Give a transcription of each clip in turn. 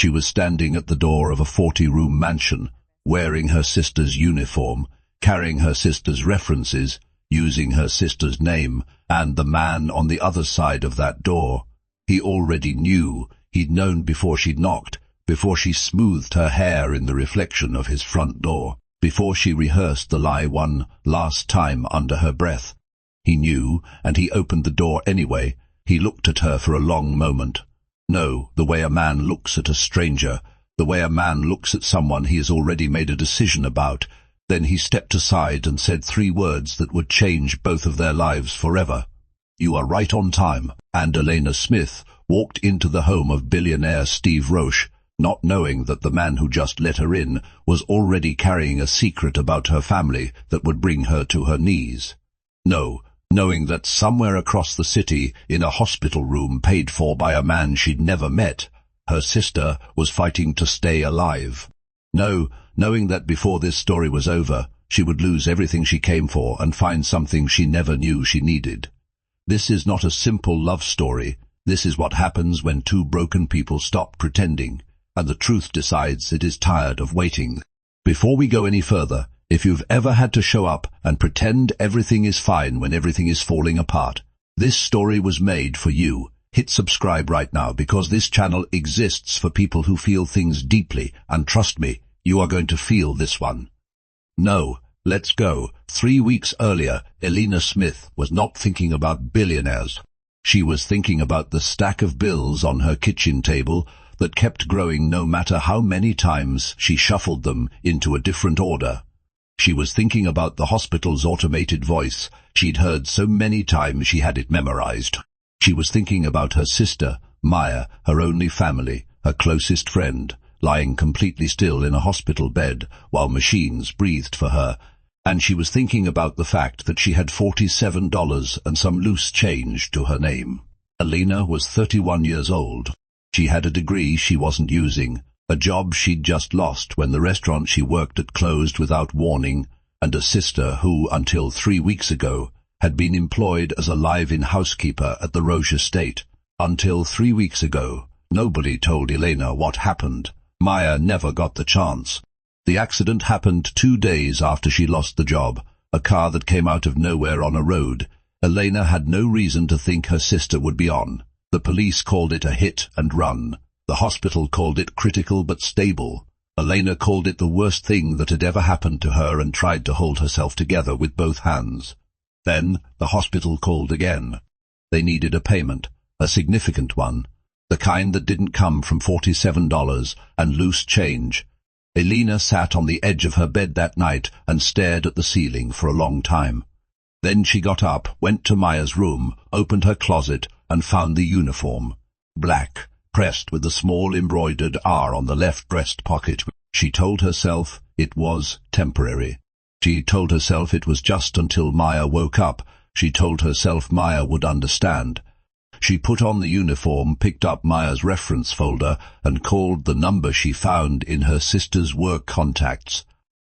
She was standing at the door of a 40-room mansion, wearing her sister's uniform, carrying her sister's references, using her sister's name, and the man on the other side of that door. He already knew. He'd known before she'd knocked, before she smoothed her hair in the reflection of his front door, before she rehearsed the lie one last time under her breath. He knew, and he opened the door anyway. He looked at her for a long moment. No, the way a man looks at a stranger, the way a man looks at someone he has already made a decision about. Then he stepped aside and said 3 words that would change both of their lives forever. "You are right on time." And Elena Smith walked into the home of billionaire Steve Roche, not knowing that the man who just let her in was already carrying a secret about her family that would bring her to her knees. No, knowing that somewhere across the city, in a hospital room paid for by a man she'd never met, her sister was fighting to stay alive. No, knowing that before this story was over, she would lose everything she came for and find something she never knew she needed. This is not a simple love story. This is what happens when 2 broken people stop pretending, and the truth decides it is tired of waiting. Before we go any further, if you've ever had to show up and pretend everything is fine when everything is falling apart, this story was made for you. Hit subscribe right now, because this channel exists for people who feel things deeply, and trust me, you are going to feel this one. No, let's go. 3 weeks earlier, Elena Smith was not thinking about billionaires. She was thinking about the stack of bills on her kitchen table that kept growing no matter how many times she shuffled them into a different order. She was thinking about the hospital's automated voice she'd heard so many times she had it memorized. She was thinking about her sister, Maya, her only family, her closest friend, lying completely still in a hospital bed while machines breathed for her. And she was thinking about the fact that she had $47 and some loose change to her name. Elena was 31 years old. She had a degree she wasn't using, a job she'd just lost when the restaurant she worked at closed without warning, and a sister who, until 3 weeks ago, had been employed as a live-in housekeeper at the Roche estate. Until 3 weeks ago, nobody told Elena what happened. Maya never got the chance. The accident happened 2 days after she lost the job, a car that came out of nowhere on a road. Elena had no reason to think her sister would be on. The police called it a hit and run. The hospital called it critical but stable. Elena called it the worst thing that had ever happened to her and tried to hold herself together with both hands. Then the hospital called again. They needed a payment, a significant one, the kind that didn't come from $47 and loose change. Elena sat on the edge of her bed that night and stared at the ceiling for a long time. Then she got up, went to Maya's room, opened her closet, and found the uniform. Black, pressed with a small embroidered R on the left breast pocket. She told herself it was temporary. She told herself it was just until Maya woke up. She told herself Maya would understand. She put on the uniform, picked up Maya's reference folder, and called the number she found in her sister's work contacts.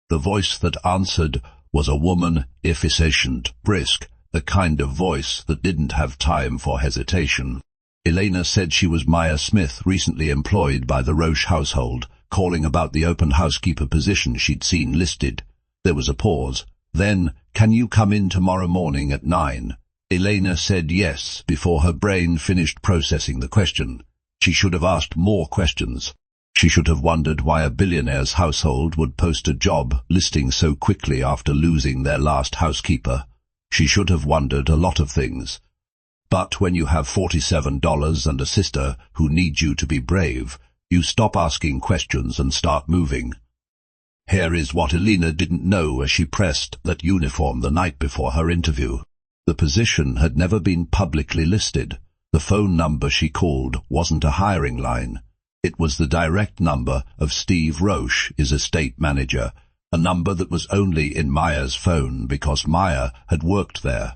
The voice that answered was a woman, efficient, brisk, the kind of voice that didn't have time for hesitation. Elena said she was Maya Smith, recently employed by the Roche household, calling about the open housekeeper position she'd seen listed. There was a pause. Then, "Can you come in tomorrow morning at 9? Elena said yes before her brain finished processing the question. She should have asked more questions. She should have wondered why a billionaire's household would post a job listing so quickly after losing their last housekeeper. She should have wondered a lot of things. But when you have $47 and a sister who needs you to be brave, you stop asking questions and start moving. Here is what Elena didn't know as she pressed that uniform the night before her interview. The position had never been publicly listed. The phone number she called wasn't a hiring line. It was the direct number of Steve Roche, his estate manager, a number that was only in Maya's phone because Maya had worked there,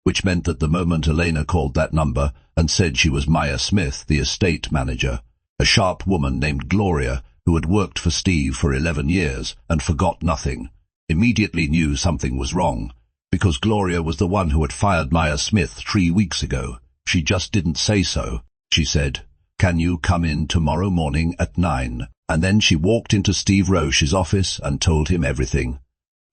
which meant that the moment Elena called that number and said she was Maya Smith, the estate manager, a sharp woman named Gloria, who had worked for Steve for 11 years and forgot nothing, immediately knew something was wrong, because Gloria was the one who had fired Maya Smith 3 weeks ago. She just didn't say so. She said, "Can you come in tomorrow morning at 9? And then she walked into Steve Roche's office and told him everything.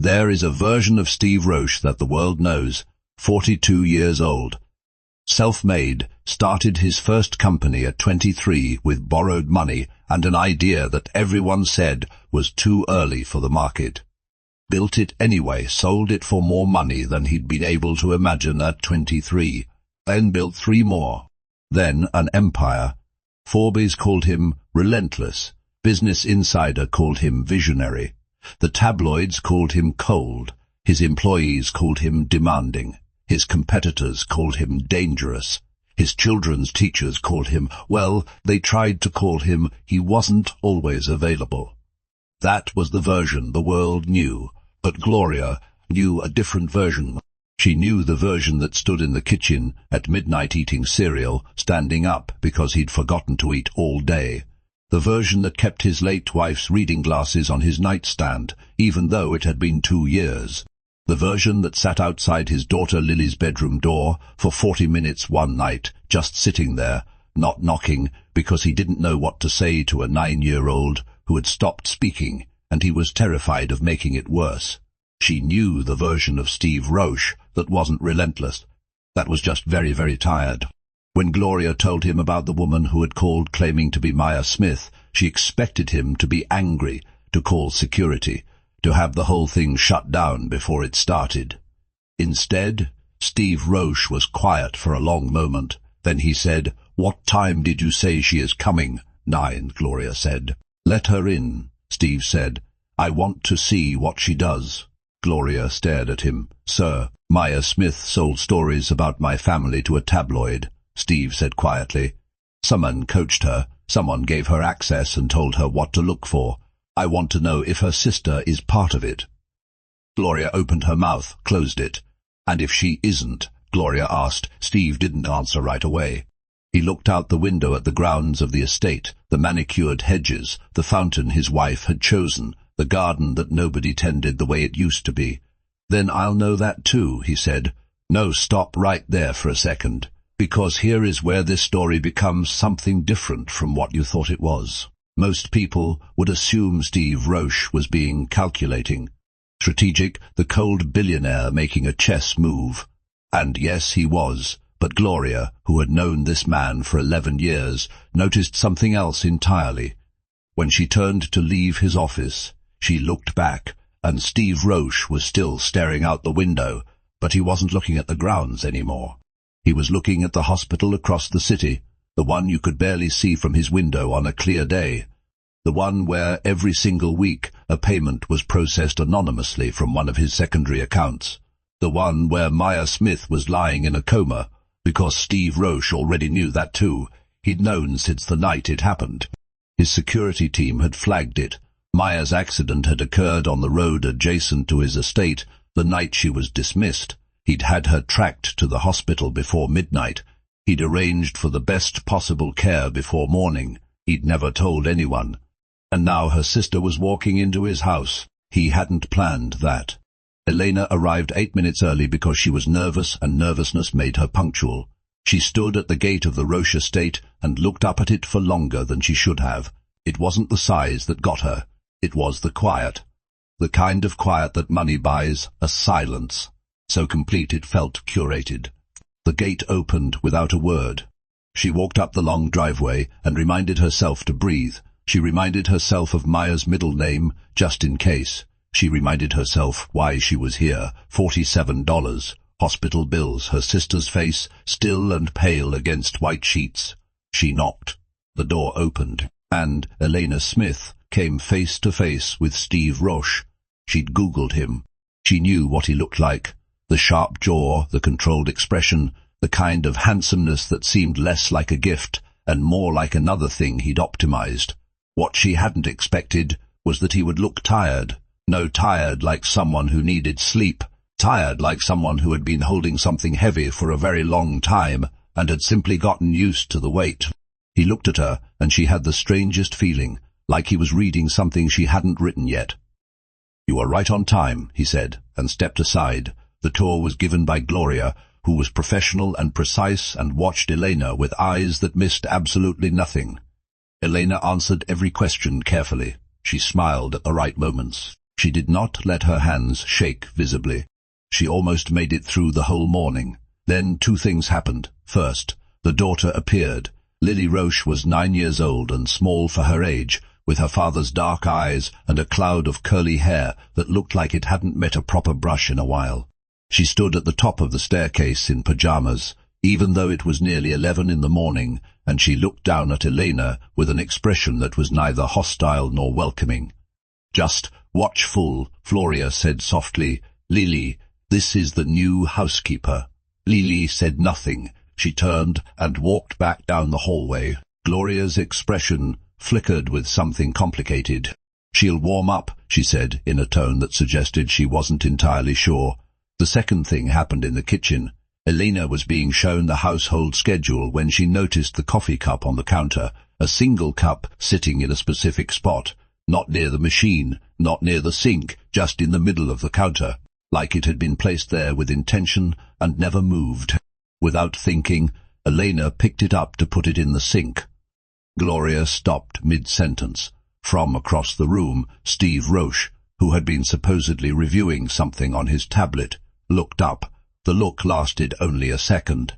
There is a version of Steve Roche that the world knows, 42 years old. Self-made, started his first company at 23 with borrowed money and an idea that everyone said was too early for the market. Built it anyway, sold it for more money than he'd been able to imagine at 23. Then built 3 more. Then an empire. Forbes called him relentless. Business Insider called him visionary. The tabloids called him cold. His employees called him demanding. His competitors called him dangerous. His children's teachers called him, well, they tried to call him, he wasn't always available. That was the version the world knew, but Gloria knew a different version. She knew the version that stood in the kitchen at midnight eating cereal, standing up because he'd forgotten to eat all day. The version that kept his late wife's reading glasses on his nightstand, even though it had been 2 years. The version that sat outside his daughter Lily's bedroom door for 40 minutes one night, just sitting there, not knocking, because he didn't know what to say to a 9-year-old who had stopped speaking, and he was terrified of making it worse. She knew the version of Steve Roche that wasn't relentless, that was just very, very tired. When Gloria told him about the woman who had called claiming to be Maya Smith, she expected him to be angry, to call security, to have the whole thing shut down before it started. Instead, Steve Roche was quiet for a long moment. Then he said, "What time did you say she is coming?" 9, Gloria said. "Let her in," Steve said. "I want to see what she does." Gloria stared at him. "Sir, Maya Smith sold stories about my family to a tabloid," Steve said quietly. "Someone coached her. Someone gave her access and told her what to look for. I want to know if her sister is part of it." Gloria opened her mouth, closed it. "And if she isn't?" Gloria asked. Steve didn't answer right away. He looked out the window at the grounds of the estate, the manicured hedges, the fountain his wife had chosen, the garden that nobody tended the way it used to be. "Then I'll know that too," he said. "No, stop right there for a second, because here is where this story becomes something different from what you thought it was." Most people would assume Steve Roche was being calculating, strategic, the cold billionaire making a chess move. And yes, he was, but Gloria, who had known this man for 11 years, noticed something else entirely. When she turned to leave his office, she looked back, and Steve Roche was still staring out the window, but he wasn't looking at the grounds anymore. He was looking at the hospital across the city, the one you could barely see from his window on a clear day, the one where every single week a payment was processed anonymously from one of his secondary accounts, the one where Maya Smith was lying in a coma, because Steve Roche already knew that too. He'd known since the night it happened. His security team had flagged it. Maya's accident had occurred on the road adjacent to his estate the night she was dismissed. He'd had her tracked to the hospital before midnight. He'd arranged for the best possible care before morning. He'd never told anyone. And now her sister was walking into his house. He hadn't planned that. Elena arrived 8 minutes early because she was nervous, and nervousness made her punctual. She stood at the gate of the Roche estate and looked up at it for longer than she should have. It wasn't the size that got her. It was the quiet. The kind of quiet that money buys, a silence. So complete it felt curated. The gate opened without a word. She walked up the long driveway and reminded herself to breathe. She reminded herself of Maya's middle name, just in case. She reminded herself why she was here. $47. Hospital bills, her sister's face, still and pale against white sheets. She knocked. The door opened, and Elena Smith came face to face with Steve Roche. She'd Googled him. She knew what he looked like. The sharp jaw, the controlled expression, the kind of handsomeness that seemed less like a gift and more like another thing he'd optimized. What she hadn't expected was that he would look tired. No, tired like someone who needed sleep. Tired like someone who had been holding something heavy for a very long time and had simply gotten used to the weight. He looked at her, and she had the strangest feeling, like he was reading something she hadn't written yet. "You are right on time," he said, and stepped aside. The tour was given by Gloria, who was professional and precise and watched Elena with eyes that missed absolutely nothing. Elena answered every question carefully. She smiled at the right moments. She did not let her hands shake visibly. She almost made it through the whole morning. Then 2 things happened. First, the daughter appeared. Lily Roche was 9 years old and small for her age, with her father's dark eyes and a cloud of curly hair that looked like it hadn't met a proper brush in a while. She stood at the top of the staircase in pajamas, even though it was nearly 11 in the morning, and she looked down at Elena with an expression that was neither hostile nor welcoming. "Just watchful," Floria said softly. "Lily, this is the new housekeeper." Lily said nothing. She turned and walked back down the hallway. Gloria's expression flickered with something complicated. "She'll warm up," she said in a tone that suggested she wasn't entirely sure. The second thing happened in the kitchen. Elena was being shown the household schedule when she noticed the coffee cup on the counter, a single cup sitting in a specific spot, not near the machine, not near the sink, just in the middle of the counter, like it had been placed there with intention and never moved. Without thinking, Elena picked it up to put it in the sink. Gloria stopped mid-sentence. From across the room, Steve Roche, who had been supposedly reviewing something on his tablet, looked up. The look lasted only a second.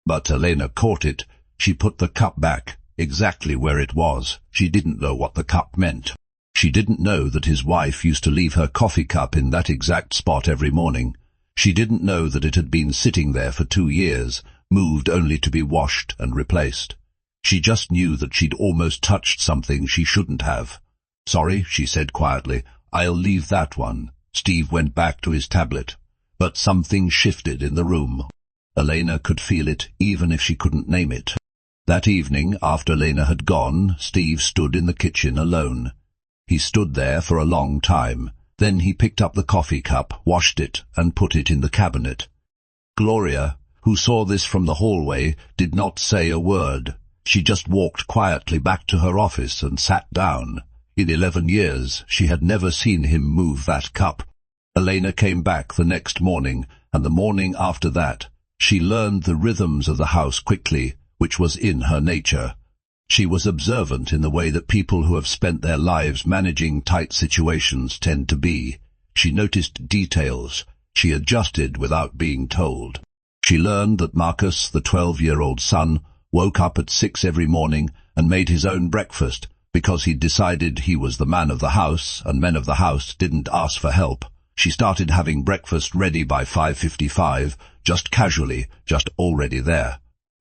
But Elena caught it. She put the cup back, exactly where it was. She didn't know what the cup meant. She didn't know that his wife used to leave her coffee cup in that exact spot every morning. She didn't know that it had been sitting there for 2 years, moved only to be washed and replaced. She just knew that she'd almost touched something she shouldn't have. "Sorry," she said quietly. "I'll leave that one." Steve went back to his tablet. But something shifted in the room. Elena could feel it, even if she couldn't name it. That evening, after Elena had gone, Steve stood in the kitchen alone. He stood there for a long time. Then he picked up the coffee cup, washed it, and put it in the cabinet. Gloria, who saw this from the hallway, did not say a word. She just walked quietly back to her office and sat down. In 11 years, she had never seen him move that cup. Elena came back the next morning, and the morning after that. She learned the rhythms of the house quickly, which was in her nature. She was observant in the way that people who have spent their lives managing tight situations tend to be. She noticed details. She adjusted without being told. She learned that Marcus, the 12-year-old son, woke up at 6 every morning and made his own breakfast because he'd decided he was the man of the house, and men of the house didn't ask for help. She started having breakfast ready by 5:55, just casually, just already there.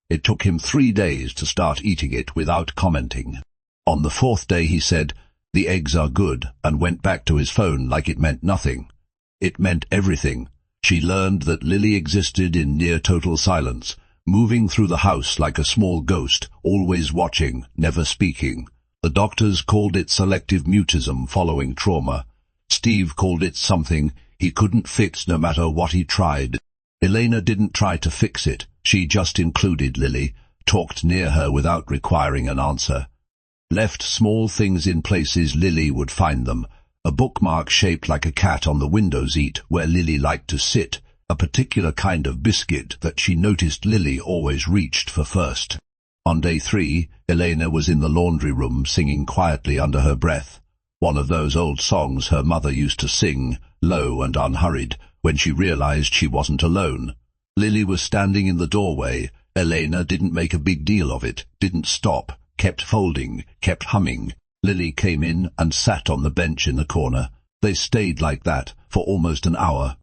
It took him 3 days to start eating it without commenting. On the 4th day he said, "The eggs are good," and went back to his phone like it meant nothing. It meant everything. She learned that Lily existed in near total silence, moving through the house like a small ghost, always watching, never speaking. The doctors called it selective mutism following trauma. Steve called it something he couldn't fix no matter what he tried. Elena didn't try to fix it. She just included Lily, talked near her without requiring an answer. Left small things in places Lily would find them. A bookmark shaped like a cat on the window seat where Lily liked to sit. A particular kind of biscuit that she noticed Lily always reached for first. On day 3, Elena was in the laundry room singing quietly under her breath. One of those old songs her mother used to sing, low and unhurried, when she realized she wasn't alone. Lily was standing in the doorway. Elena didn't make a big deal of it, didn't stop, kept folding, kept humming. Lily came in and sat on the bench in the corner. They stayed like that for almost an hour.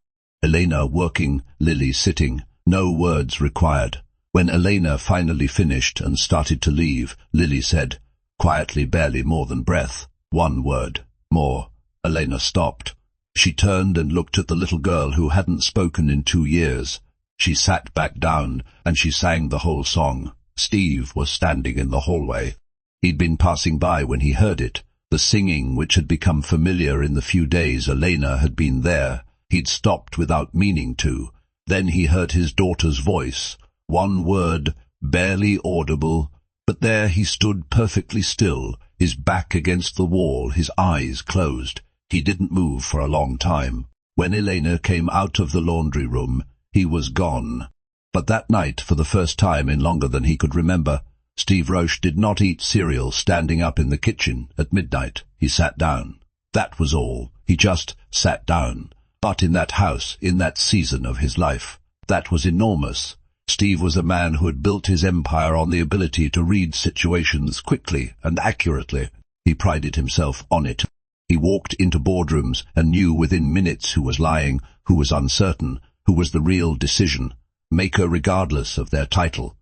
Elena working, Lily sitting, no words required. When Elena finally finished and started to leave, Lily said, quietly, barely more than breath, "1 word, more." Elena stopped. She turned and looked at the little girl who hadn't spoken in 2 years. She sat back down, and she sang the whole song. Steve was standing in the hallway. He'd been passing by when he heard it, the singing which had become familiar in the few days Elena had been there. He'd stopped without meaning to. Then he heard his daughter's voice. 1 word, barely audible, but there he stood perfectly still, his back against the wall, his eyes closed. He didn't move for a long time. When Elena came out of the laundry room, he was gone. But that night, for the first time in longer than he could remember, Steve Roche did not eat cereal standing up in the kitchen at midnight. He sat down. That was all. He just sat down. But in that house, in that season of his life, that was enormous. Steve was a man who had built his empire on the ability to read situations quickly and accurately. He prided himself on it. He walked into boardrooms and knew within minutes who was lying, who was uncertain, who was the real decision maker regardless of their title.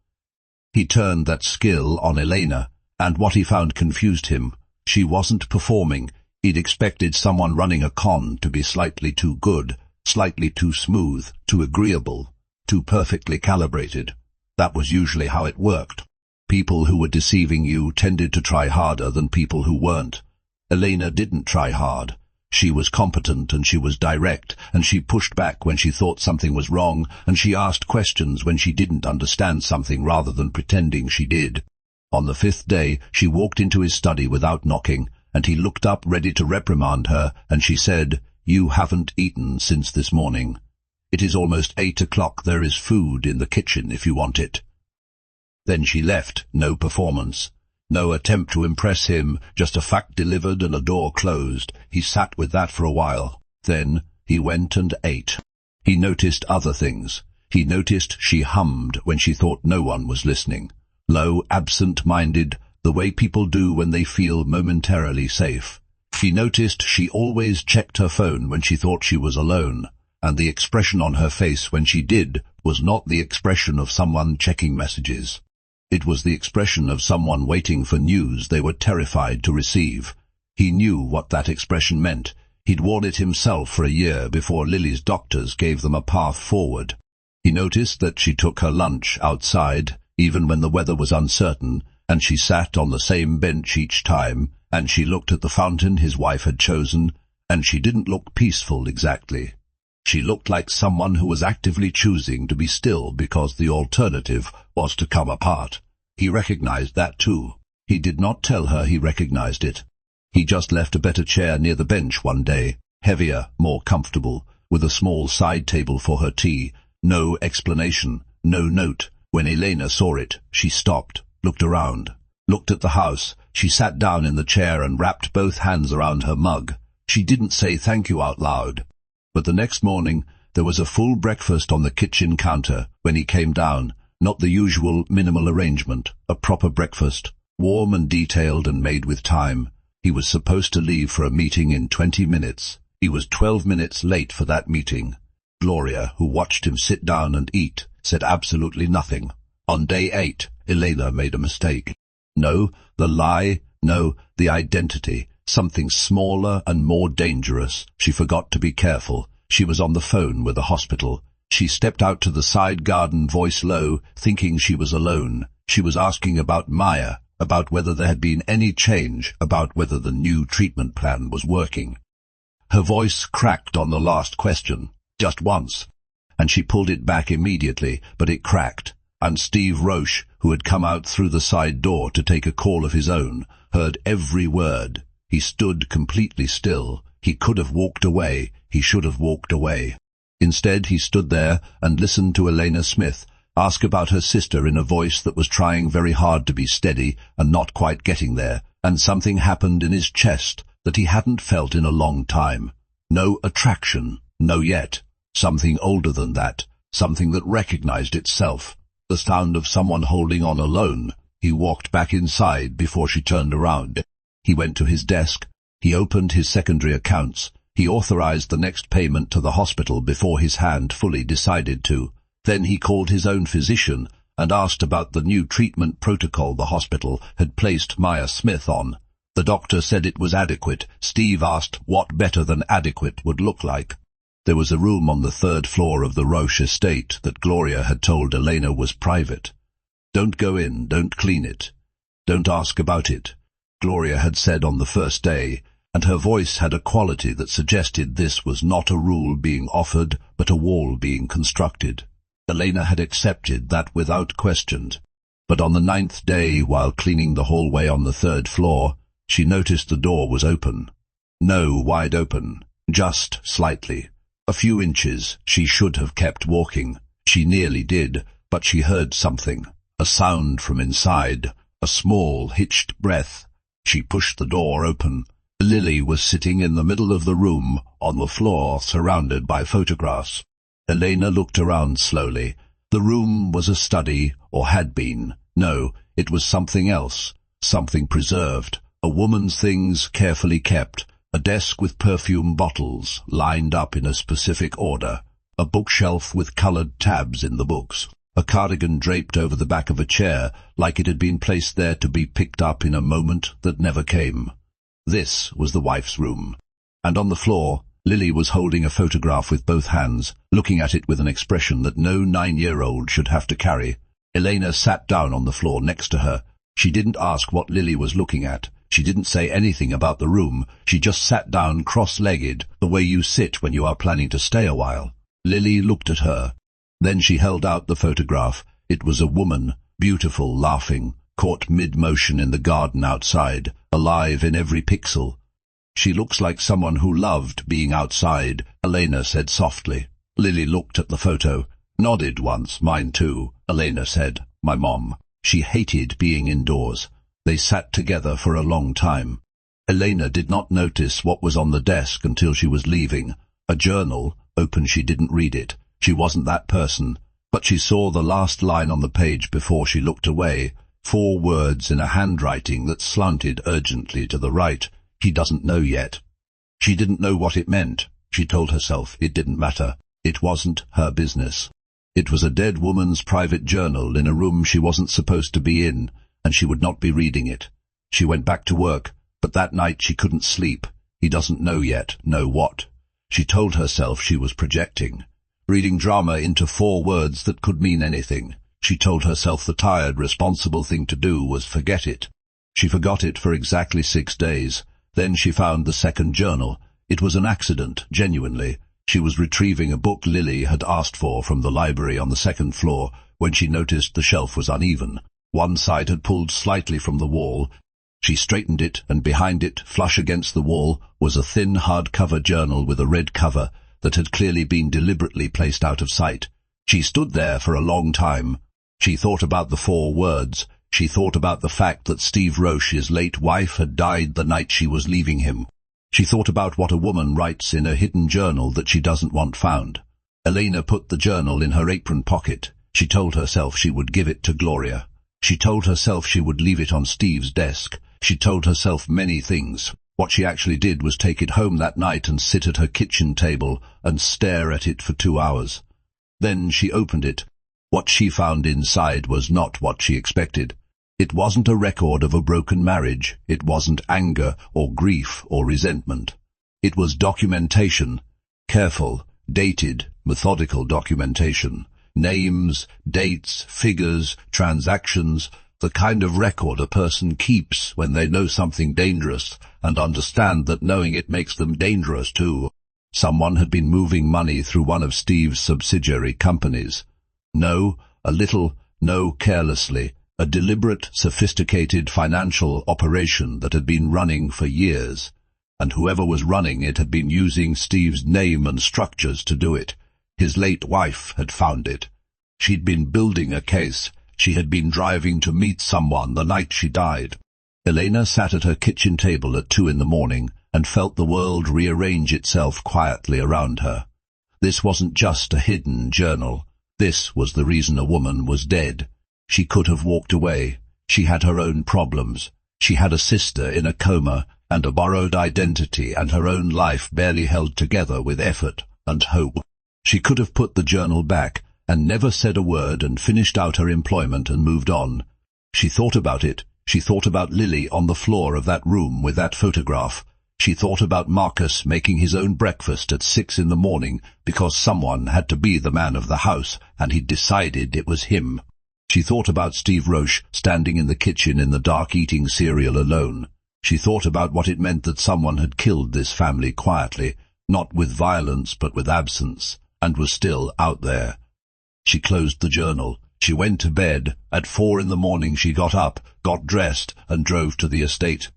He turned that skill on Elena, and what he found confused him. She wasn't performing. He'd expected someone running a con to be slightly too good, slightly too smooth, too agreeable, too perfectly calibrated. That was usually how it worked. People who were deceiving you tended to try harder than people who weren't. Elena didn't try hard. She was competent and she was direct, and she pushed back when she thought something was wrong, and she asked questions when she didn't understand something rather than pretending she did. On the 5th day, she walked into his study without knocking, and he looked up ready to reprimand her, and she said, "You haven't eaten since this morning. It is almost 8 o'clock. There is food in the kitchen if you want it." Then she left. No performance. No attempt to impress him, just a fact delivered and a door closed. He sat with that for a while. Then he went and ate. He noticed other things. He noticed she hummed when she thought no one was listening. Low, absent-minded, the way people do when they feel momentarily safe. He noticed she always checked her phone when she thought she was alone, and the expression on her face when she did was not the expression of someone checking messages. It was the expression of someone waiting for news they were terrified to receive. He knew what that expression meant. He'd worn it himself for a year before Lily's doctors gave them a path forward. He noticed that she took her lunch outside, even when the weather was uncertain, and she sat on the same bench each time, and she looked at the fountain his wife had chosen, and she didn't look peaceful exactly. She looked like someone who was actively choosing to be still because the alternative was to come apart. He recognized that too. He did not tell her he recognized it. He just left a better chair near the bench one day, heavier, more comfortable, with a small side table for her tea. No explanation, no note. When Elena saw it, she stopped, looked around, looked at the house. She sat down in the chair and wrapped both hands around her mug. She didn't say thank you out loud. But the next morning, there was a full breakfast on the kitchen counter when he came down, not the usual minimal arrangement, a proper breakfast, warm and detailed and made with time. He was supposed to leave for a meeting in 20 minutes. He was 12 minutes late for that meeting. Gloria, who watched him sit down and eat, said absolutely nothing. On day 8, Elena made a mistake. No, the lie, no, the identity. Something smaller and more dangerous. She forgot to be careful. She was on the phone with the hospital. She stepped out to the side garden, voice low, thinking she was alone. She was asking about Maya, about whether there had been any change, about whether the new treatment plan was working. Her voice cracked on the last question, just once, and she pulled it back immediately, but it cracked, and Steve Roche, who had come out through the side door to take a call of his own, heard every word. He stood completely still. He could have walked away. He should have walked away. Instead, he stood there and listened to Elena Smith ask about her sister in a voice that was trying very hard to be steady and not quite getting there, and something happened in his chest that he hadn't felt in a long time. No attraction, no yet. Something older than that, something that recognized itself. The sound of someone holding on alone. He walked back inside before she turned around. He went to his desk. He opened his secondary accounts. He authorized the next payment to the hospital before his hand fully decided to. Then he called his own physician and asked about the new treatment protocol the hospital had placed Maya Smith on. The doctor said it was adequate. Steve asked what better than adequate would look like. There was a room on the 3rd floor of the Roche estate that Gloria had told Elena was private. Don't go in, don't clean it. Don't ask about it, Gloria had said on the first day, and her voice had a quality that suggested this was not a rule being offered, but a wall being constructed. Elena had accepted that without question. But on the 9th day, while cleaning the hallway on the 3rd floor, she noticed the door was open. No wide open, just slightly. A few inches. She should have kept walking. She nearly did. but she heard something, a sound from inside, a small, hitched breath. She pushed the door open. Lily was sitting in the middle of the room, on the floor, surrounded by photographs. Elena looked around slowly. The room was a study, or had been. No, it was something else, something preserved. A woman's things carefully kept, a desk with perfume bottles lined up in a specific order, a bookshelf with colored tabs in the books, a cardigan draped over the back of a chair like it had been placed there to be picked up in a moment that never came. This was the wife's room. And on the floor, Lily was holding a photograph with both hands, looking at it with an expression that no 9-year-old should have to carry. Elena sat down on the floor next to her. She didn't ask what Lily was looking at. She didn't say anything about the room. She just sat down cross-legged, the way you sit when you are planning to stay a while. Lily looked at her. Then she held out the photograph. It was a woman, beautiful, laughing, caught mid-motion in the garden outside, alive in every pixel. "She looks like someone who loved being outside," Elena said softly. Lily looked at the photo, nodded once. "Mine too," Elena said. "My mom. She hated being indoors." They sat together for a long time. Elena did not notice what was on the desk until she was leaving. A journal, open. She didn't read it. She wasn't that person. But she saw the last line on the page before she looked away. 4 words in a handwriting that slanted urgently to the right. "He doesn't know yet." She didn't know what it meant. She told herself it didn't matter. It wasn't her business. It was a dead woman's private journal in a room she wasn't supposed to be in, and she would not be reading it. She went back to work, but that night she couldn't sleep. He doesn't know yet. Know what? She told herself she was projecting, reading drama into 4 words that could mean anything. She told herself the tired, responsible thing to do was forget it. She forgot it for exactly 6 days. Then she found the second journal. It was an accident, genuinely. She was retrieving a book Lily had asked for from the library on the 2nd floor when she noticed the shelf was uneven. One side had pulled slightly from the wall. She straightened it, and behind it, flush against the wall, was a thin hardcover journal with a red cover that had clearly been deliberately placed out of sight. She stood there for a long time. She thought about the 4 words. She thought about the fact that Steve Roche's late wife had died the night she was leaving him. She thought about what a woman writes in a hidden journal that she doesn't want found. Elena put the journal in her apron pocket. She told herself she would give it to Gloria. She told herself she would leave it on Steve's desk. She told herself many things. What she actually did was take it home that night and sit at her kitchen table and stare at it for 2 hours. Then she opened it. What she found inside was not what she expected. It wasn't a record of a broken marriage. It wasn't anger or grief or resentment. It was documentation. Careful, dated, methodical documentation. Names, dates, figures, transactions, the kind of record a person keeps when they know something dangerous and understand that knowing it makes them dangerous too. Someone had been moving money through one of Steve's subsidiary companies. No, a little, no, carelessly. A deliberate, sophisticated financial operation that had been running for years. And whoever was running it had been using Steve's name and structures to do it. His late wife had found it. She'd been building a case. She had been driving to meet someone the night she died. Elena sat at her kitchen table at 2 in the morning and felt the world rearrange itself quietly around her. This wasn't just a hidden journal. This was the reason a woman was dead. She could have walked away. She had her own problems. She had a sister in a coma and a borrowed identity and her own life barely held together with effort and hope. She could have put the journal back and never said a word and finished out her employment and moved on. She thought about it. She thought about Lily on the floor of that room with that photograph. She thought about Marcus making his own breakfast at 6 in the morning because someone had to be the man of the house and he'd decided it was him. She thought about Steve Roche standing in the kitchen in the dark eating cereal alone. She thought about what it meant that someone had killed this family quietly, not with violence but with absence, and was still out there. She closed the journal. She went to bed. At 4 in the morning she got up, got dressed, and drove to the estate.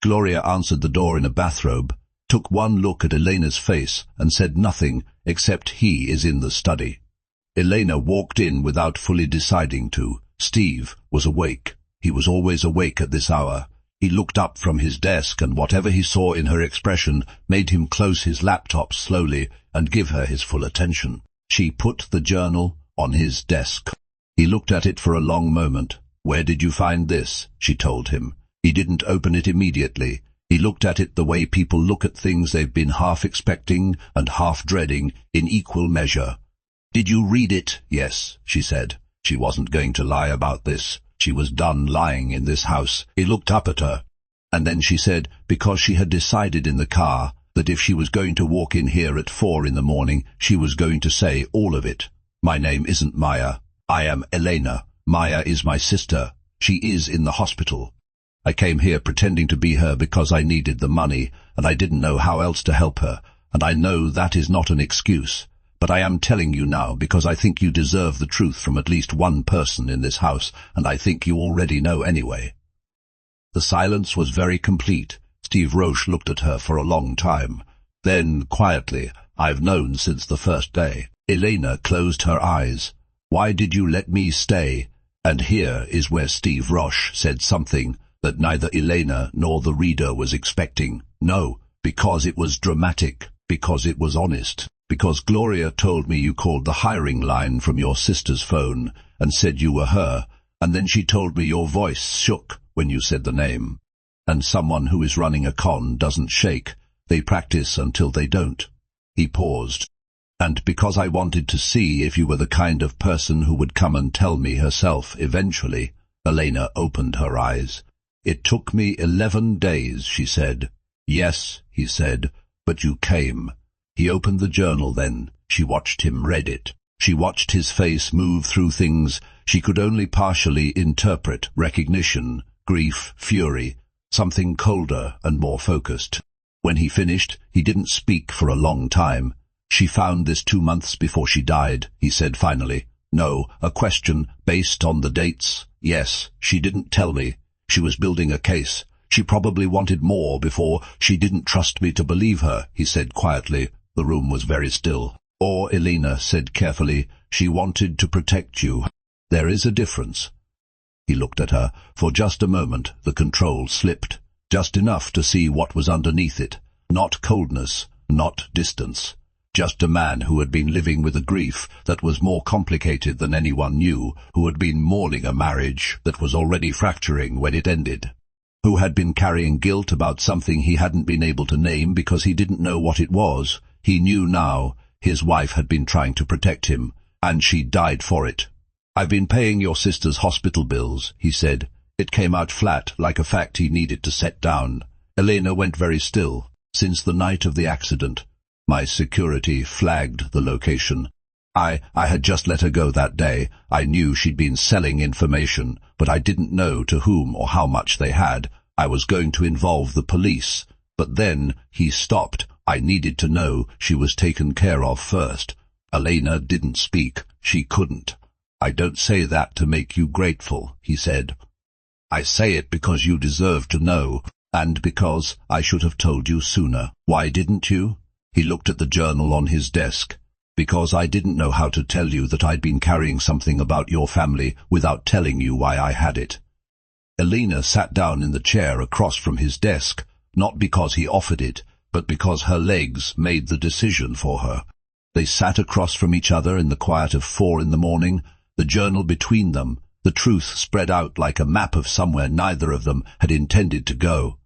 Gloria answered the door in a bathrobe, took one look at Elena's face, and said nothing except he is in the study. Elena walked in without fully deciding to. Steve was awake. He was always awake at this hour. He looked up from his desk, and whatever he saw in her expression made him close his laptop slowly and give her his full attention. She put the journal on his desk. He looked at it for a long moment. "Where did you find this?" she told him. He didn't open it immediately. He looked at it the way people look at things they've been half expecting and half dreading in equal measure. "Did you read it?" "Yes," she said. She wasn't going to lie about this. She was done lying in this house. He looked up at her. And then she said, because she had decided in the car that if she was going to walk in here at 4 in the morning, she was going to say all of it. "My name isn't Maya. I am Elena. Maya is my sister. She is in the hospital. I came here pretending to be her because I needed the money, and I didn't know how else to help her, and I know that is not an excuse. But I am telling you now because I think you deserve the truth from at least one person in this house, and I think you already know anyway." The silence was very complete. Steve Roche looked at her for a long time. Then, quietly, "I've known since the first day." Elena closed her eyes. "Why did you let me stay?" And here is where Steve Roche said something that neither Elena nor the reader was expecting. "No, because it was dramatic, because it was honest. Because Gloria told me you called the hiring line from your sister's phone and said you were her, and then she told me your voice shook when you said the name. And someone who is running a con doesn't shake. They practice until they don't." He paused. "And because I wanted to see if you were the kind of person who would come and tell me herself eventually." Elena opened her eyes. "It took me 11 days, she said. "Yes," he said, "but you came." He opened the journal then. She watched him read it. She watched his face move through things she could only partially interpret: recognition, grief, fury, something colder and more focused. When he finished, he didn't speak for a long time. "She found this 2 months before she died," he said finally. "No, a question based on the dates. Yes, she didn't tell me. She was building a case. She probably wanted more before. She didn't trust me to believe her," he said quietly. The room was very still. "Or," Elena said carefully, "she wanted to protect you. There is a difference." He looked at her. For just a moment the control slipped, just enough to see what was underneath it. Not coldness, not distance. Just a man who had been living with a grief that was more complicated than anyone knew, who had been mourning a marriage that was already fracturing when it ended, who had been carrying guilt about something he hadn't been able to name because he didn't know what it was. He knew now. His wife had been trying to protect him, and she died for it. "I've been paying your sister's hospital bills," he said. It came out flat, like a fact he needed to set down. Elena went very still. "Since the night of the accident. My security flagged the location. I had just let her go that day. I knew she'd been selling information, but I didn't know to whom or how much they had. I was going to involve the police. But then he stopped. I needed to know she was taken care of first." Elena didn't speak. She couldn't. "I don't say that to make you grateful," he said. "I say it because you deserve to know, and because I should have told you sooner." "Why didn't you?" He looked at the journal on his desk. "Because I didn't know how to tell you that I'd been carrying something about your family without telling you why I had it." Elena sat down in the chair across from his desk, not because he offered it, but because her legs made the decision for her. They sat across from each other in the quiet of 4 in the morning, the journal between them, the truth spread out like a map of somewhere neither of them had intended to go.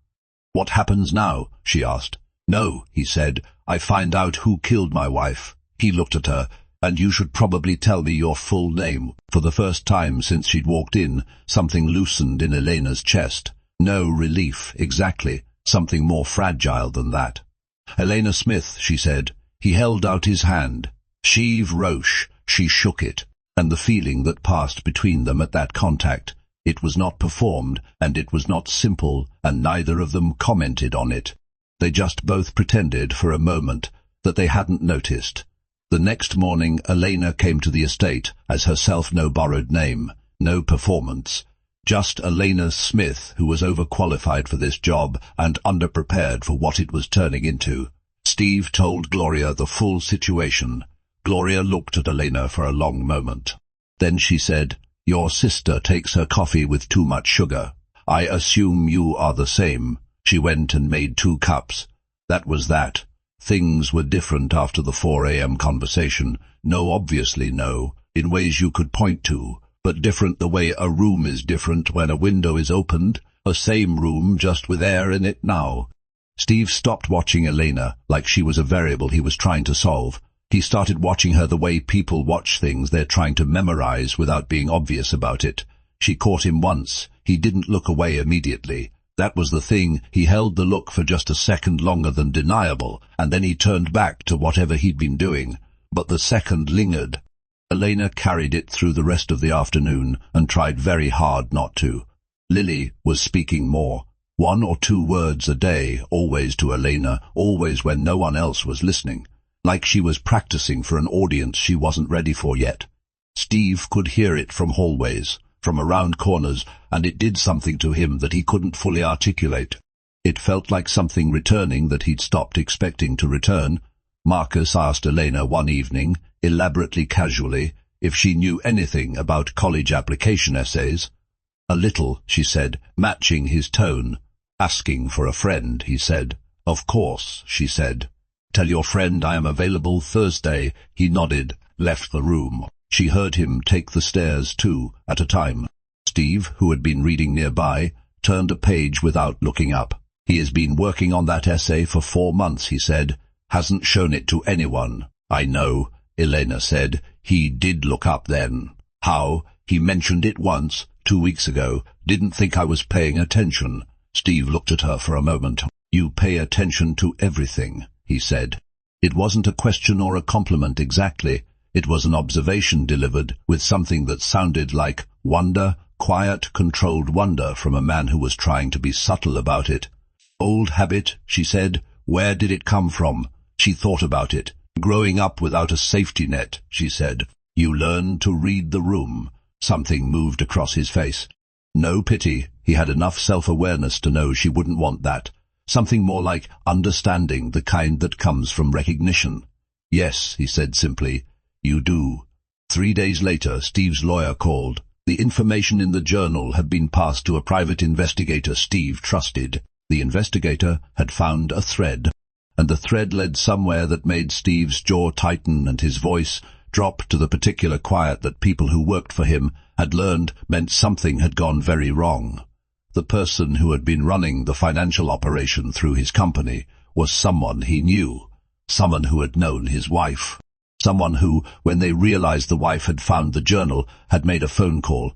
"What happens now?" she asked. "No," he said. "I find out who killed my wife." He looked at her. "And you should probably tell me your full name." For the first time since she'd walked in, something loosened in Elena's chest. No relief, exactly. Something more fragile than that. "Elena Smith," she said. He held out his hand. Steve Roche. She shook it, and the feeling that passed between them at that contact. It was not performed, and it was not simple, and neither of them commented on it. They just both pretended for a moment that they hadn't noticed. The next morning Elena came to the estate as herself, no borrowed name, no performance. Just Elena Smith, who was overqualified for this job and underprepared for what it was turning into. Steve told Gloria the full situation. Gloria looked at Elena for a long moment. Then she said, "Your sister takes her coffee with too much sugar. I assume you are the same." She went and made 2 cups. That was that. Things were different after the 4 a.m. conversation. No, obviously no, in ways you could point to, but different the way a room is different when a window is opened, a same room just with air in it now. Steve stopped watching Elena like she was a variable he was trying to solve. He started watching her the way people watch things they're trying to memorize without being obvious about it. She caught him once. He didn't look away immediately. That was the thing. He held the look for just a second longer than deniable, and then he turned back to whatever he'd been doing. But the second lingered. Elena carried it through the rest of the afternoon and tried very hard not to. Lily was speaking more. 1 or 2 words a day, always to Elena, always when no one else was listening. Like she was practicing for an audience she wasn't ready for yet. Steve could hear it from hallways, from around corners, and it did something to him that he couldn't fully articulate. It felt like something returning that he'd stopped expecting to return. Marcus asked Elena one evening, elaborately casually, if she knew anything about college application essays. "A little," she said, matching his tone. "Asking for a friend," he said. "Of course," she said. "Tell your friend I am available Thursday." He nodded, left the room. She heard him take the stairs 2 at a time. Steve, who had been reading nearby, turned a page without looking up. "He has been working on that essay for 4 months," he said. "Hasn't shown it to anyone." "I know," Elena said. "He did look up then." "How?" "He mentioned it once, 2 weeks ago. Didn't think I was paying attention." Steve looked at her for a moment. "You pay attention to everything," he said. It wasn't a question or a compliment exactly. It was an observation delivered with something that sounded like wonder, quiet, controlled wonder from a man who was trying to be subtle about it. "Old habit," she said. "Where did it come from?" She thought about it. "Growing up without a safety net," she said. "You learn to read the room." Something moved across his face. No pity. He had enough self-awareness to know she wouldn't want that. Something more like understanding, the kind that comes from recognition. "Yes," he said simply. "You do." 3 days later, Steve's lawyer called. The information in the journal had been passed to a private investigator Steve trusted. The investigator had found a thread, and the thread led somewhere that made Steve's jaw tighten and his voice drop to the particular quiet that people who worked for him had learned meant something had gone very wrong. The person who had been running the financial operation through his company was someone he knew, someone who had known his wife, someone who, when they realized the wife had found the journal, had made a phone call.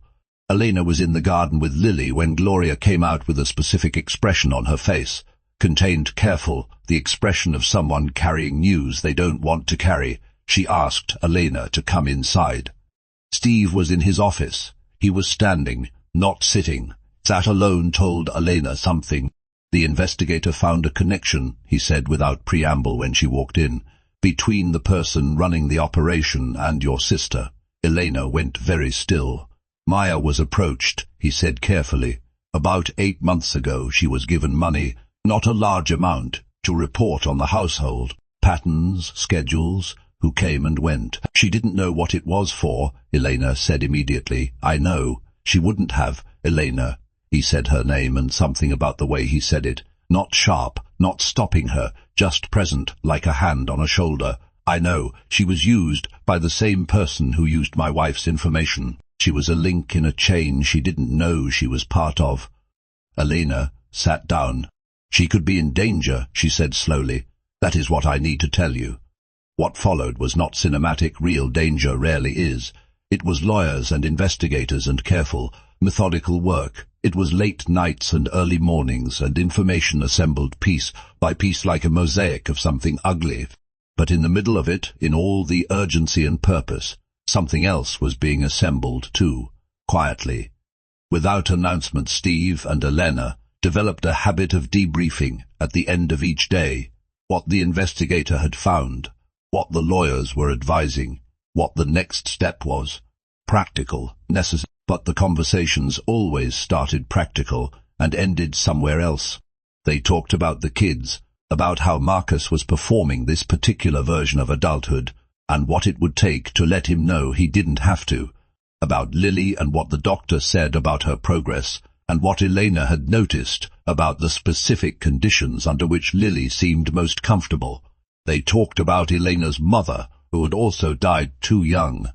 Elena was in the garden with Lily when Gloria came out with a specific expression on her face, contained careful, the expression of someone carrying news they don't want to carry. She asked Elena to come inside. Steve was in his office. He was standing, not sitting. That alone told Elena something. "The investigator found a connection," he said without preamble when she walked in, "between the person running the operation and your sister." Elena went very still. "Maya was approached," he said carefully. "About 8 months ago she was given money, not a large amount, to report on the household. Patterns, schedules, who came and went. She didn't know what it was for," Elena said immediately. "I know. She wouldn't have." "Elena." He said her name and something about the way he said it. Not sharp, not stopping her, just present, like a hand on a shoulder. "I know. She was used by the same person who used my wife's information. She was a link in a chain she didn't know she was part of." Elena sat down. "She could be in danger," she said slowly. "That is what I need to tell you." What followed was not cinematic. Real danger rarely is. It was lawyers and investigators and careful, methodical work. It was late nights and early mornings and information assembled piece by piece like a mosaic of something ugly. But in the middle of it, in all the urgency and purpose, something else was being assembled too, quietly. Without announcement, Steve and Elena developed a habit of debriefing at the end of each day, what the investigator had found, what the lawyers were advising, what the next step was. Practical, necessary, but the conversations always started practical and ended somewhere else. They talked about the kids, about how Marcus was performing this particular version of adulthood, and what it would take to let him know he didn't have to, about Lily and what the doctor said about her progress, and what Elena had noticed about the specific conditions under which Lily seemed most comfortable. They talked about Elena's mother, who had also died too young,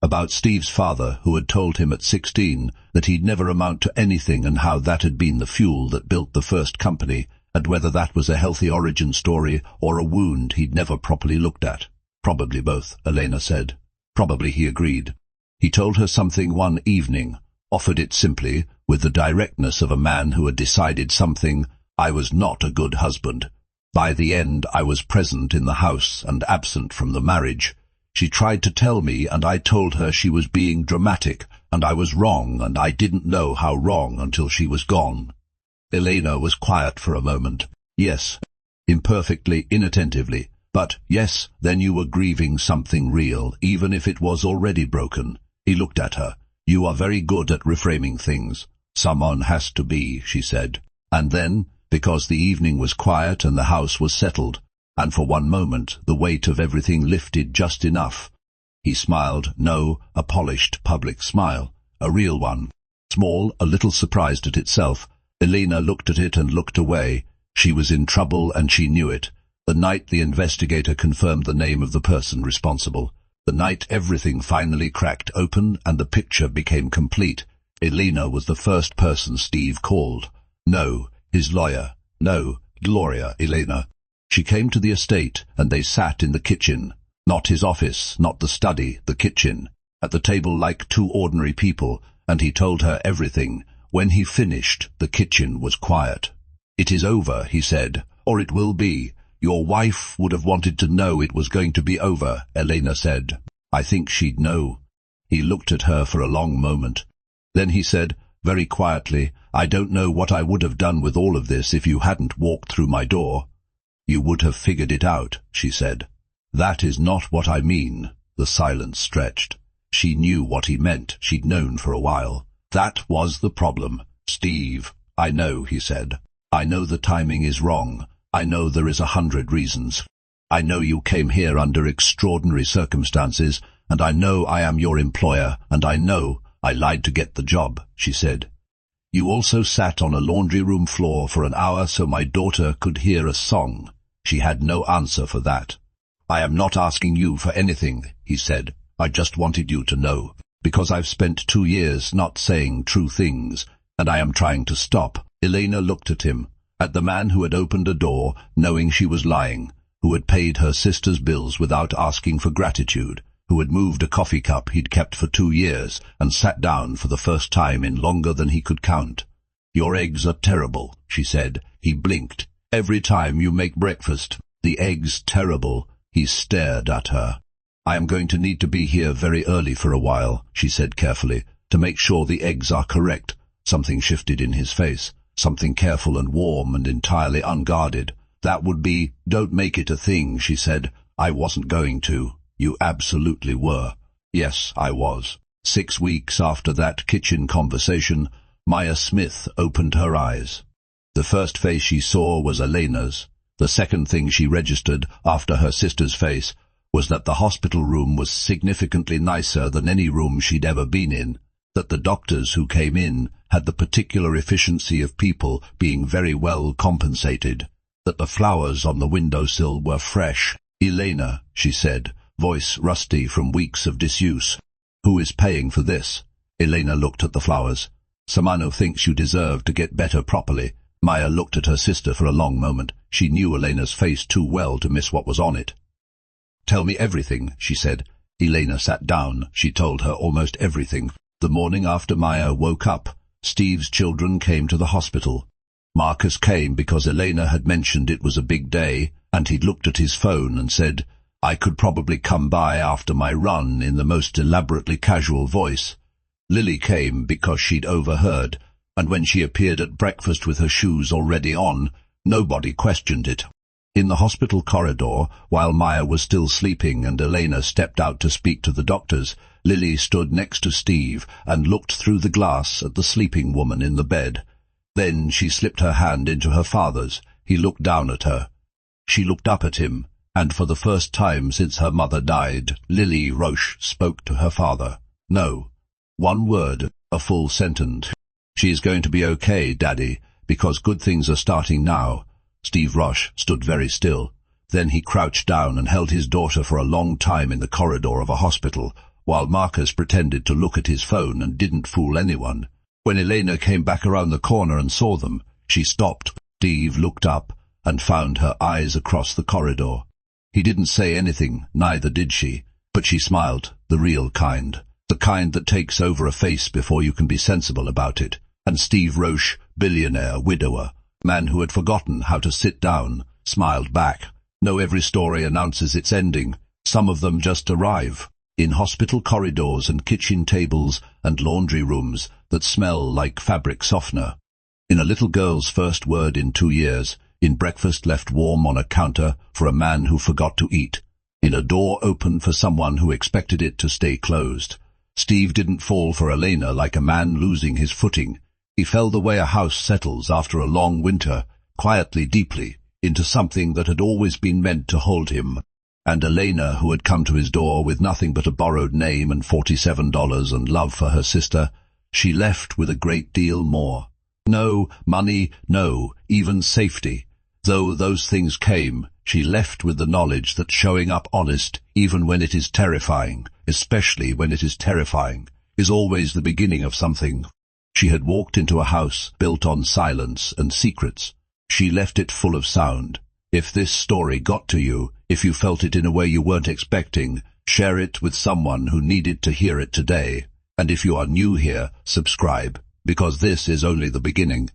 about Steve's father, who had told him at 16 that he'd never amount to anything and how that had been the fuel that built the first company, and whether that was a healthy origin story or a wound he'd never properly looked at. Probably both, Elena said. Probably, he agreed. He told her something one evening, offered it simply, with the directness of a man who had decided something. I was not a good husband. By the end, I was present in the house and absent from the marriage. She tried to tell me, and I told her she was being dramatic, and I was wrong, and I didn't know how wrong until she was gone. Elena was quiet for a moment. Yes, imperfectly, inattentively. But, yes, then you were grieving something real, even if it was already broken. He looked at her. You are very good at reframing things. Someone has to be, she said. And then, because the evening was quiet and the house was settled, and for one moment the weight of everything lifted just enough. He smiled, a polished public smile, a real one. Small, a little surprised at itself. Elena looked at it and looked away. She was in trouble and she knew it. The night the investigator confirmed the name of the person responsible. The night everything finally cracked open and the picture became complete. Elena was the first person Steve called. No, his lawyer. No, Gloria, Elena. She came to the estate, and they sat in the kitchen. Not his office, not the study, the kitchen. At the table like two ordinary people, and he told her everything. When he finished, the kitchen was quiet. It is over, he said, or it will be. Your wife would have wanted to know it was going to be over, Elena said. I think she'd know. He looked at her for a long moment. Then he said, very quietly, I don't know what I would have done with all of this if you hadn't walked through my door. You would have figured it out, she said. That is not what I mean. The silence stretched. She knew what he meant. She'd known for a while. That was the problem. Steve, I know, he said. I know the timing is wrong. I know there is 100 reasons. I know you came here under extraordinary circumstances, and I know I am your employer, and I know I lied to get the job, she said. You also sat on a laundry room floor for an hour so my daughter could hear a song. She had no answer for that. I am not asking you for anything, he said. I just wanted you to know, because I've spent 2 years not saying true things, and I am trying to stop. Elena looked at him, at the man who had opened a door, knowing she was lying, who had paid her sister's bills without asking for gratitude, who had moved a coffee cup he'd kept for 2 years and sat down for the first time in longer than he could count. Your eggs are terrible, she said. He blinked. Every time you make breakfast, the eggs terrible. He stared at her. I am going to need to be here very early for a while, she said carefully, to make sure the eggs are correct. Something shifted in his face, something careful and warm and entirely unguarded. That would be, don't make it a thing, she said. I wasn't going to. You absolutely were. Yes, I was. 6 weeks after that kitchen conversation, Maya Smith opened her eyes. The first face she saw was Elena's. The second thing she registered after her sister's face was that the hospital room was significantly nicer than any room she'd ever been in, that the doctors who came in had the particular efficiency of people being very well compensated, that the flowers on the windowsill were fresh. Elena, she said, voice rusty from weeks of disuse. Who is paying for this? Elena looked at the flowers. Someone who thinks you deserve to get better properly. Maya looked at her sister for a long moment. She knew Elena's face too well to miss what was on it. Tell me everything, she said. Elena sat down. She told her almost everything. The morning after Maya woke up, Steve's children came to the hospital. Marcus came because Elena had mentioned it was a big day, and he'd looked at his phone and said, I could probably come by after my run, in the most elaborately casual voice. Lily came because she'd overheard, and when she appeared at breakfast with her shoes already on, nobody questioned it. In the hospital corridor, while Maya was still sleeping and Elena stepped out to speak to the doctors, Lily stood next to Steve and looked through the glass at the sleeping woman in the bed. Then she slipped her hand into her father's. He looked down at her. She looked up at him. And for the first time since her mother died, Lily Roche spoke to her father. No. One word, a full sentence. She's going to be okay, Daddy, because good things are starting now. Steve Roche stood very still. Then he crouched down and held his daughter for a long time in the corridor of a hospital, while Marcus pretended to look at his phone and didn't fool anyone. When Elena came back around the corner and saw them, she stopped. Steve looked up and found her eyes across the corridor. He didn't say anything, neither did she, but she smiled, the real kind, the kind that takes over a face before you can be sensible about it. And Steve Roche, billionaire, widower, man who had forgotten how to sit down, smiled back. No, every story announces its ending. Some of them just arrive, in hospital corridors and kitchen tables and laundry rooms that smell like fabric softener. In a little girl's first word in 2 years, in breakfast left warm on a counter for a man who forgot to eat, in a door open for someone who expected it to stay closed. Steve didn't fall for Elena like a man losing his footing. He fell the way a house settles after a long winter, quietly, deeply, into something that had always been meant to hold him. And Elena, who had come to his door with nothing but a borrowed name and $47 and love for her sister, she left with a great deal more. No money, no, even safety. Though those things came, she left with the knowledge that showing up honest, even when it is terrifying, especially when it is terrifying, is always the beginning of something. She had walked into a house built on silence and secrets. She left it full of sound. If this story got to you, if you felt it in a way you weren't expecting, share it with someone who needed to hear it today. And if you are new here, subscribe, because this is only the beginning.